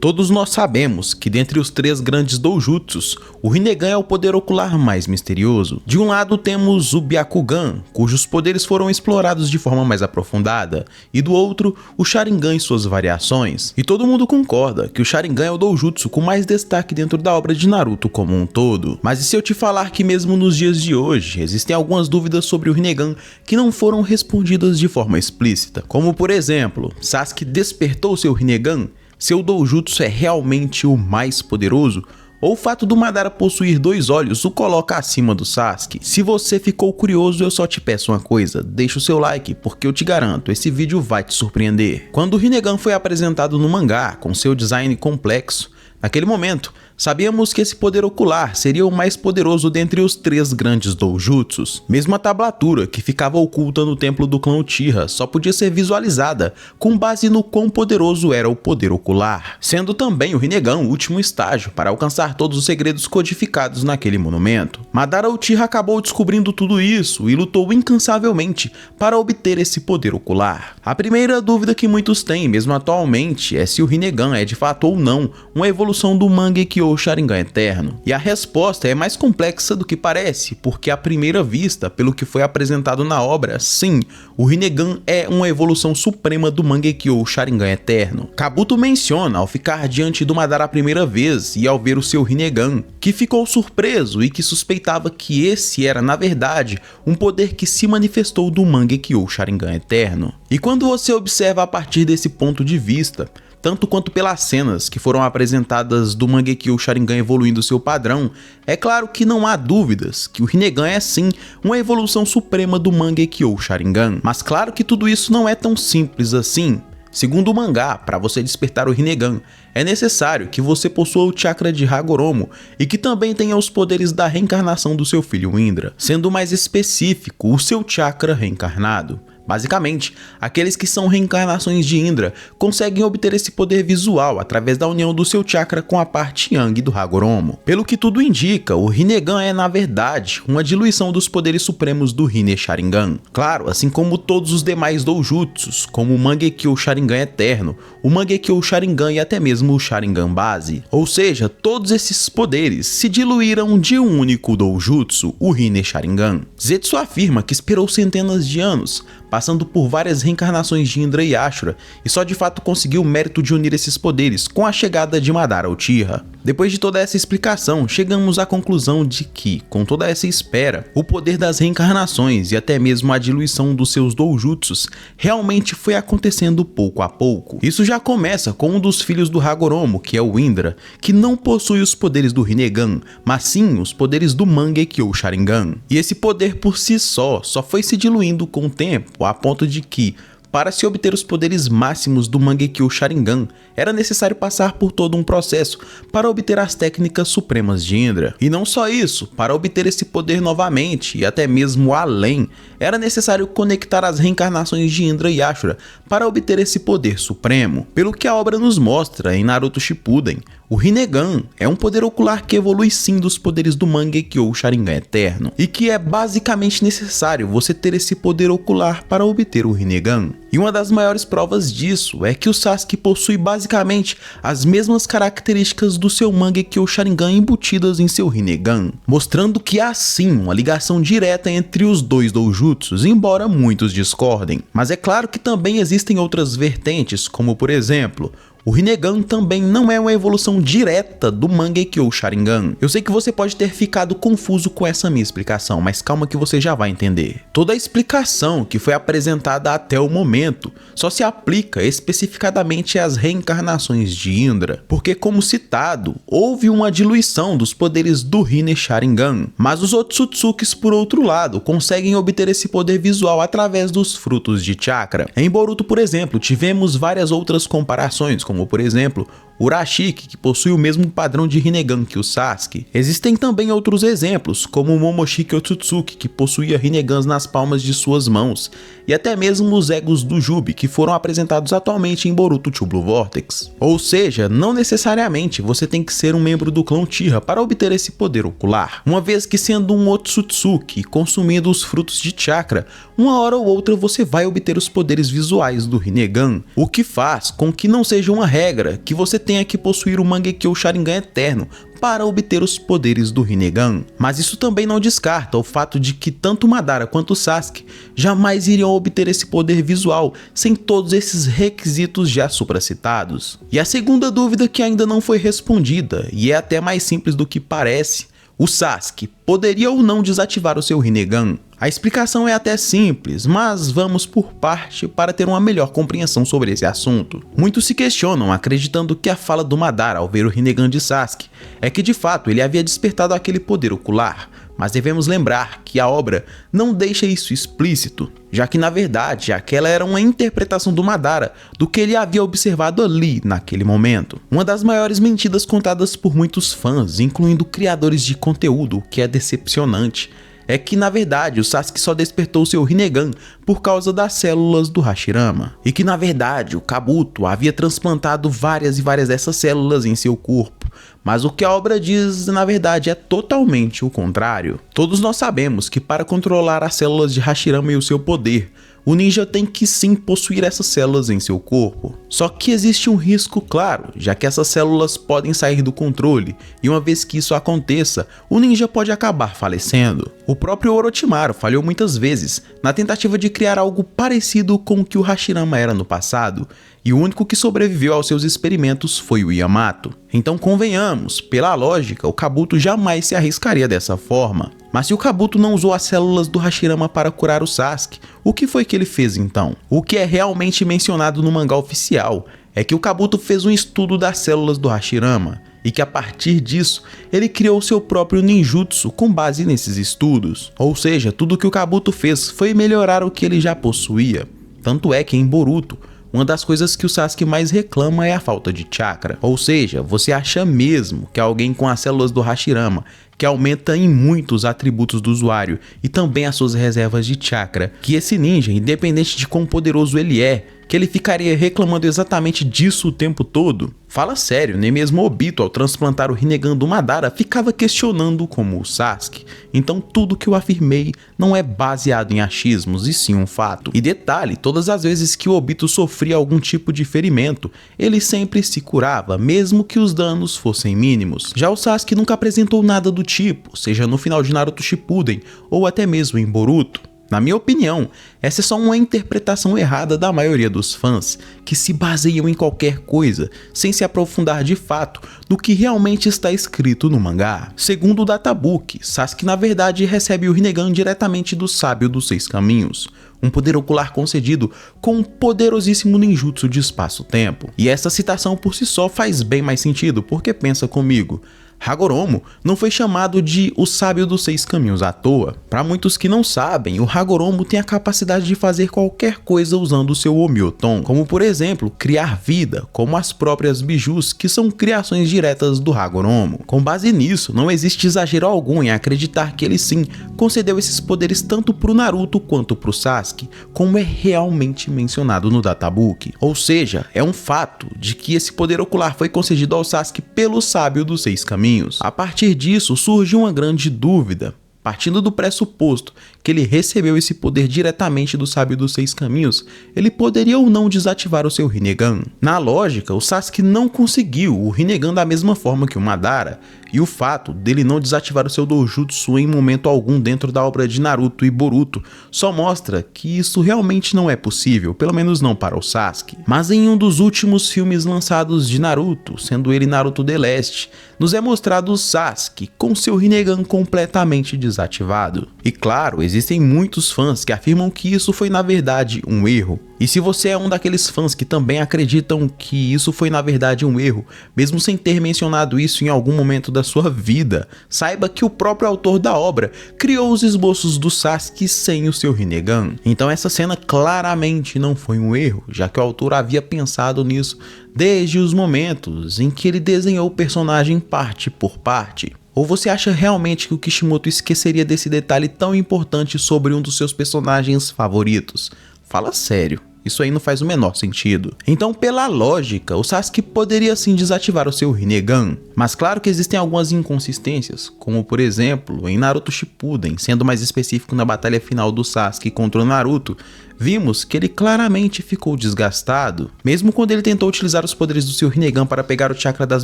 Todos nós sabemos que dentre os 3 grandes doujutsus, o Rinnegan é o poder ocular mais misterioso. De um lado temos o Byakugan, cujos poderes foram explorados de forma mais aprofundada, e do outro, o Sharingan e suas variações. E todo mundo concorda que o Sharingan é o doujutsu com mais destaque dentro da obra de Naruto como um todo. Mas e se eu te falar que mesmo nos dias de hoje, existem algumas dúvidas sobre o Rinnegan que não foram respondidas de forma explícita? Como por exemplo, Sasuke despertou seu Rinnegan? Seu doujutsu é realmente o mais poderoso? Ou o fato do Madara possuir 2 olhos o coloca acima do Sasuke? Se você ficou curioso, eu só te peço uma coisa, deixa o seu like, porque eu te garanto, esse vídeo vai te surpreender. Quando o Rinnegan foi apresentado no mangá, com seu design complexo, naquele momento, sabíamos que esse poder ocular seria o mais poderoso dentre os 3 grandes doujutsus. Mesmo a tablatura, que ficava oculta no templo do clã Uchiha, só podia ser visualizada com base no quão poderoso era o poder ocular, sendo também o Rinnegan o último estágio para alcançar todos os segredos codificados naquele monumento. Madara Uchiha acabou descobrindo tudo isso e lutou incansavelmente para obter esse poder ocular. A primeira dúvida que muitos têm, mesmo atualmente, é se o Rinnegan é de fato ou não uma evolução do Mangekyo ou Sharingan Eterno. E a resposta é mais complexa do que parece, porque à primeira vista, pelo que foi apresentado na obra, sim, o Rinnegan é uma evolução suprema do Mangekyo ou Sharingan Eterno. Kabuto menciona ao ficar diante do Madara a primeira vez e ao ver o seu Rinnegan, que ficou surpreso e que suspeitava que esse era na verdade um poder que se manifestou do Mangekyo ou Sharingan Eterno. E quando você observa a partir desse ponto de vista, tanto quanto pelas cenas que foram apresentadas do Mangekyo Sharingan evoluindo seu padrão, é claro que não há dúvidas que o Rinnegan é sim uma evolução suprema do Mangekyo Sharingan. Mas claro que tudo isso não é tão simples assim. Segundo o mangá, para você despertar o Rinnegan, é necessário que você possua o chakra de Hagoromo e que também tenha os poderes da reencarnação do seu filho Indra, sendo mais específico, o seu chakra reencarnado. Basicamente, aqueles que são reencarnações de Indra conseguem obter esse poder visual através da união do seu chakra com a parte Yang do Hagoromo. Pelo que tudo indica, o Rinnegan é na verdade uma diluição dos poderes supremos do Rinne Sharingan. Claro, assim como todos os demais doujutsus, como o Mangekyo Sharingan Eterno, o Mangekyo Sharingan e até mesmo o Sharingan Base. Ou seja, todos esses poderes se diluíram de um único doujutsu, o Rinne Sharingan. Zetsu afirma que esperou centenas de anos, passando por várias reencarnações de Indra e Ashura, e só de fato conseguiu o mérito de unir esses poderes com a chegada de Madara Uchiha. Depois de toda essa explicação, chegamos à conclusão de que, com toda essa espera, o poder das reencarnações e até mesmo a diluição dos seus doujutsus realmente foi acontecendo pouco a pouco. Isso já começa com um dos filhos do Hagoromo, que é o Indra, que não possui os poderes do Rinnegan, mas sim os poderes do Mangekyo Sharingan. E esse poder por si só foi se diluindo com o tempo, a ponto de que, para se obter os poderes máximos do Mangekyo Sharingan, era necessário passar por todo um processo para obter as técnicas supremas de Indra. E não só isso, para obter esse poder novamente e até mesmo além, era necessário conectar as reencarnações de Indra e Ashura para obter esse poder supremo. Pelo que a obra nos mostra em Naruto Shippuden, o Rinnegan é um poder ocular que evolui sim dos poderes do Mangekyo Sharingan Eterno, e que é basicamente necessário você ter esse poder ocular para obter o Rinnegan. E uma das maiores provas disso é que o Sasuke possui basicamente as mesmas características do seu Mangekyo Sharingan embutidas em seu Rinnegan, mostrando que há sim uma ligação direta entre os dois doujutsus, embora muitos discordem. Mas é claro que também existem outras vertentes, como por exemplo, o Rinnegan também não é uma evolução direta do Mangekyo Sharingan. Eu sei que você pode ter ficado confuso com essa minha explicação, mas calma que você já vai entender. Toda a explicação que foi apresentada até o momento só se aplica especificadamente às reencarnações de Indra, porque como citado, houve uma diluição dos poderes do Rinne Sharingan, mas os Otsutsukis por outro lado conseguem obter esse poder visual através dos frutos de chakra. Em Boruto, por exemplo, tivemos várias outras comparações, como por exemplo, Urashiki, que possui o mesmo padrão de Rinnegan que o Sasuke. Existem também outros exemplos, como o Momoshiki Otsutsuki, que possuía Rinnegans nas palmas de suas mãos, e até mesmo os egos do Jubi, que foram apresentados atualmente em Boruto 2 Blue Vortex. Ou seja, não necessariamente você tem que ser um membro do clã Uchiha para obter esse poder ocular, uma vez que sendo um Otsutsuki consumindo os frutos de chakra, uma hora ou outra você vai obter os poderes visuais do Rinnegan, o que faz com que não seja uma uma regra que você tenha que possuir o Mangekyo Sharingan Eterno para obter os poderes do Rinnegan. Mas isso também não descarta o fato de que tanto Madara quanto Sasuke jamais iriam obter esse poder visual sem todos esses requisitos já supracitados. E a segunda dúvida que ainda não foi respondida, e é até mais simples do que parece: o Sasuke poderia ou não desativar o seu Rinnegan? A explicação é até simples, mas vamos por parte para ter uma melhor compreensão sobre esse assunto. Muitos se questionam acreditando que a fala do Madara ao ver o Rinnegan de Sasuke é que de fato ele havia despertado aquele poder ocular, mas devemos lembrar que a obra não deixa isso explícito, já que na verdade aquela era uma interpretação do Madara do que ele havia observado ali naquele momento. Uma das maiores mentiras contadas por muitos fãs, incluindo criadores de conteúdo, que é decepcionante, é que na verdade o Sasuke só despertou seu Rinnegan por causa das células do Hashirama, e que na verdade o Kabuto havia transplantado várias dessas células em seu corpo, mas o que a obra diz na verdade é totalmente o contrário. Todos nós sabemos que para controlar as células de Hashirama e o seu poder, o ninja tem que sim possuir essas células em seu corpo. Só que existe um risco claro, já que essas células podem sair do controle, e uma vez que isso aconteça, o ninja pode acabar falecendo. O próprio Orochimaru falhou muitas vezes na tentativa de criar algo parecido com o que o Hashirama era no passado, e o único que sobreviveu aos seus experimentos foi o Yamato. Então convenhamos, pela lógica, o Kabuto jamais se arriscaria dessa forma. Mas se o Kabuto não usou as células do Hashirama para curar o Sasuke, o que foi que ele fez então? O que é realmente mencionado no mangá oficial é que o Kabuto fez um estudo das células do Hashirama, e que a partir disso, ele criou seu próprio ninjutsu com base nesses estudos. Ou seja, tudo que o Kabuto fez foi melhorar o que ele já possuía. Tanto é que em Boruto, uma das coisas que o Sasuke mais reclama é a falta de chakra. Ou seja, você acha mesmo que alguém com as células do Hashirama, que aumenta em muito os atributos do usuário e também as suas reservas de chakra, que esse ninja, independente de quão poderoso ele é, que ele ficaria reclamando exatamente disso o tempo todo? Fala sério, nem mesmo Obito, ao transplantar o Rinnegan do Madara, ficava questionando como o Sasuke. Então tudo que eu afirmei não é baseado em achismos, e sim um fato. E detalhe, todas as vezes que o Obito sofria algum tipo de ferimento, ele sempre se curava, mesmo que os danos fossem mínimos. Já o Sasuke nunca apresentou nada do tipo, seja no final de Naruto Shippuden, ou até mesmo em Boruto. Na minha opinião, essa é só uma interpretação errada da maioria dos fãs, que se baseiam em qualquer coisa, sem se aprofundar de fato no que realmente está escrito no mangá. Segundo o Databook, Sasuke na verdade recebe o Rinnegan diretamente do Sábio dos Seis Caminhos, um poder ocular concedido com um poderosíssimo ninjutsu de espaço-tempo. E essa citação por si só faz bem mais sentido, porque pensa comigo, Hagoromo não foi chamado de o Sábio dos Seis Caminhos à toa. Para muitos que não sabem, o Hagoromo tem a capacidade de fazer qualquer coisa usando o seu Omyoton, como por exemplo, criar vida, como as próprias bijus, que são criações diretas do Hagoromo. Com base nisso, não existe exagero algum em acreditar que ele sim concedeu esses poderes tanto pro Naruto quanto pro Sasuke, como é realmente mencionado no Databook. Ou seja, é um fato de que esse poder ocular foi concedido ao Sasuke pelo Sábio dos Seis Caminhos. A partir disso, surge uma grande dúvida. Partindo do pressuposto que ele recebeu esse poder diretamente do Sábio dos Seis Caminhos, ele poderia ou não desativar o seu Rinnegan? Na lógica, o Sasuke não conseguiu o Rinnegan da mesma forma que o Madara, e o fato dele não desativar o seu Dojutsu em momento algum dentro da obra de Naruto e Boruto só mostra que isso realmente não é possível, pelo menos não para o Sasuke. Mas em um dos últimos filmes lançados de Naruto, sendo ele Naruto The Last, nos é mostrado o Sasuke com seu Rinnegan completamente desativado. E claro, existem muitos fãs que afirmam que isso foi na verdade um erro. E se você é um daqueles fãs que também acreditam que isso foi na verdade um erro, mesmo sem ter mencionado isso em algum momento da sua vida, saiba que o próprio autor da obra criou os esboços do Sasuke sem o seu Rinnegan. Então essa cena claramente não foi um erro, já que o autor havia pensado nisso desde os momentos em que ele desenhou o personagem parte por parte. Ou você acha realmente que o Kishimoto esqueceria desse detalhe tão importante sobre um dos seus personagens favoritos? Fala sério. Isso aí não faz o menor sentido. Então, pela lógica, o Sasuke poderia sim desativar o seu Rinnegan. Mas claro que existem algumas inconsistências, como por exemplo, em Naruto Shippuden, sendo mais específico na batalha final do Sasuke contra o Naruto, vimos que ele claramente ficou desgastado. Mesmo quando ele tentou utilizar os poderes do seu Rinnegan para pegar o chakra das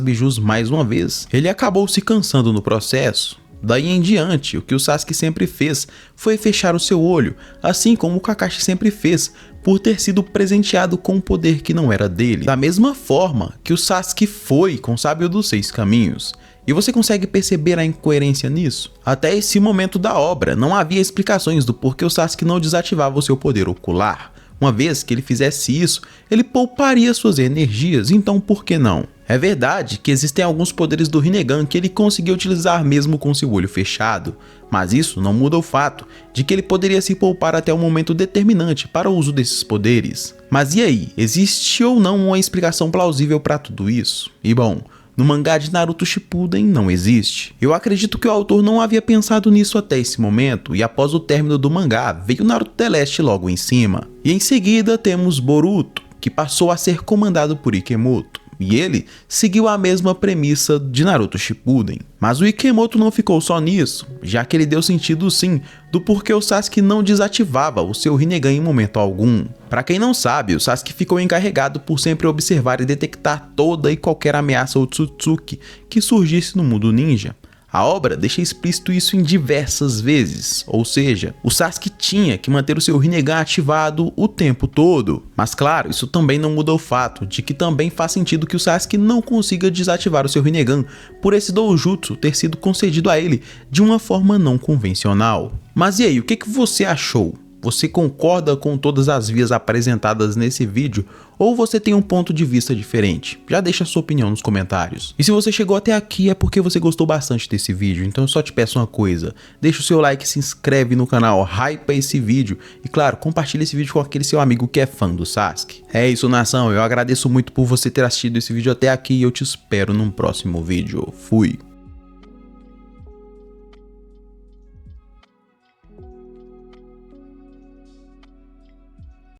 bijus mais uma vez, ele acabou se cansando no processo. Daí em diante, o que o Sasuke sempre fez foi fechar o seu olho, assim como o Kakashi sempre fez, por ter sido presenteado com um poder que não era dele. Da mesma forma que o Sasuke foi com o Sábio dos Seis Caminhos. E você consegue perceber a incoerência nisso? Até esse momento da obra, não havia explicações do porquê o Sasuke não desativava o seu poder ocular. Uma vez que ele fizesse isso, ele pouparia suas energias, então por que não? É verdade que existem alguns poderes do Rinnegan que ele conseguiu utilizar mesmo com seu olho fechado, mas isso não muda o fato de que ele poderia se poupar até um momento determinante para o uso desses poderes. Mas e aí, existe ou não uma explicação plausível para tudo isso? E bom, no mangá de Naruto Shippuden não existe. Eu acredito que o autor não havia pensado nisso até esse momento, e após o término do mangá, veio Naruto The Last logo em cima. E em seguida temos Boruto, que passou a ser comandado por Ikemoto. E ele seguiu a mesma premissa de Naruto Shippuden. Mas o Ikemoto não ficou só nisso, já que ele deu sentido sim do porquê o Sasuke não desativava o seu Rinnegan em momento algum. Para quem não sabe, o Sasuke ficou encarregado por sempre observar e detectar toda e qualquer ameaça Otsutsuki que surgisse no mundo ninja. A obra deixa explícito isso em diversas vezes, ou seja, o Sasuke tinha que manter o seu Rinnegan ativado o tempo todo. Mas claro, isso também não muda o fato de que também faz sentido que o Sasuke não consiga desativar o seu Rinnegan por esse doujutsu ter sido concedido a ele de uma forma não convencional. Mas e aí, o que você achou? Você concorda com todas as vias apresentadas nesse vídeo ou você tem um ponto de vista diferente? Já deixa a sua opinião nos comentários. E se você chegou até aqui é porque você gostou bastante desse vídeo, então eu só te peço uma coisa, deixa o seu like, se inscreve no canal, hypa esse vídeo e claro, compartilha esse vídeo com aquele seu amigo que é fã do Sasuke. É isso, nação, eu agradeço muito por você ter assistido esse vídeo até aqui e eu te espero num próximo vídeo. Fui!